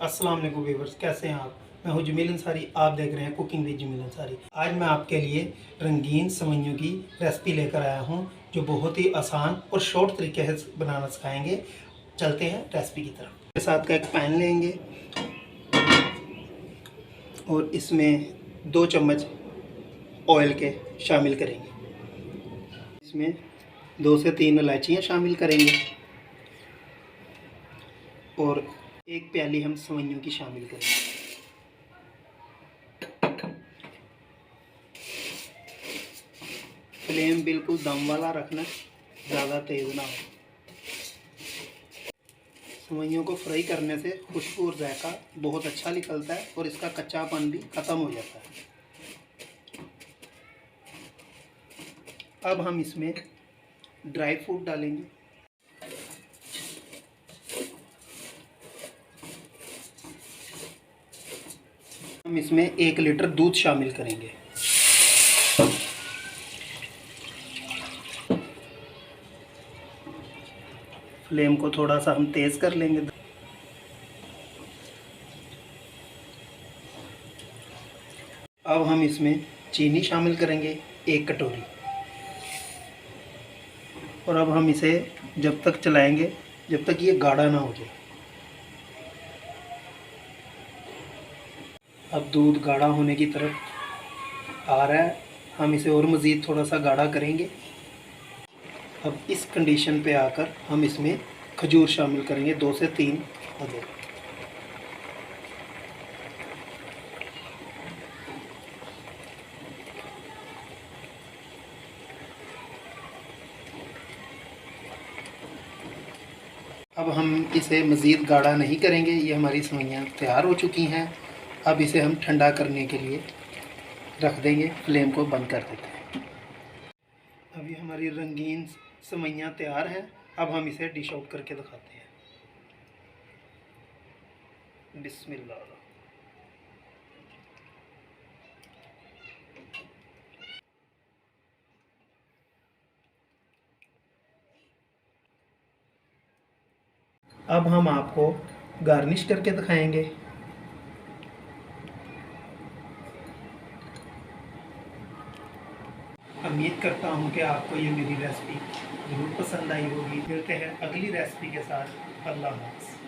अस्सलाम वालेकुम व्यूअर्स, कैसे हैं आप। मैं हूं जमील अंसारी, आप देख रहे हैं कुकिंग विद जमील अंसारी। आज मैं आपके लिए रंगीन सेवइयों की रेसिपी लेकर आया हूं जो बहुत ही आसान और शॉर्ट तरीके से बनाना सिखाएंगे। चलते हैं रेसिपी की तरफ। इसके साथ का एक पैन लेंगे और इसमें 2 चम्मच ऑयल के शामिल करेंगे। इसमें 2 से 3 इलायचियाँ शामिल करेंगे और 1 प्याली हम सेवइयों की शामिल करेंगे। फ्लेम बिल्कुल दम वाला रखना, ज़्यादा तेज़ ना हो। सेवइयों को फ्राई करने से खुशबू और जायका बहुत अच्छा निकलता है और इसका कच्चापन भी ख़त्म हो जाता है। अब हम इसमें ड्राई फ्रूट डालेंगे। हम इसमें 1 लीटर दूध शामिल करेंगे। फ्लेम को थोड़ा सा हम तेज़ कर लेंगे। अब हम इसमें चीनी शामिल करेंगे 1 कटोरी और अब हम इसे जब तक चलाएंगे जब तक ये गाढ़ा ना हो जाए। अब दूध गाढ़ा होने की तरफ आ रहा है, हम इसे और मज़ीद थोड़ा सा गाढ़ा करेंगे। अब इस कंडीशन पे आकर हम इसमें खजूर शामिल करेंगे 2 से 3 अदद। अब हम इसे मज़ीद गाढ़ा नहीं करेंगे, ये हमारी सेवइयाँ तैयार हो चुकी हैं। अब इसे हम ठंडा करने के लिए रख देंगे, फ्लेम को बंद कर देते हैं। अभी हमारी रंगीन सेवइयाँ तैयार हैं। अब हम इसे डिश आउट करके दिखाते हैं। बिस्मिल्लाह। अब हम आपको गार्निश करके दिखाएंगे। उम्मीद करता हूँ कि आपको ये मेरी रेसिपी ज़रूर पसंद आई होगी। मिलते हैं अगली रेसिपी के साथ। अल्लाह हाफ़िज़।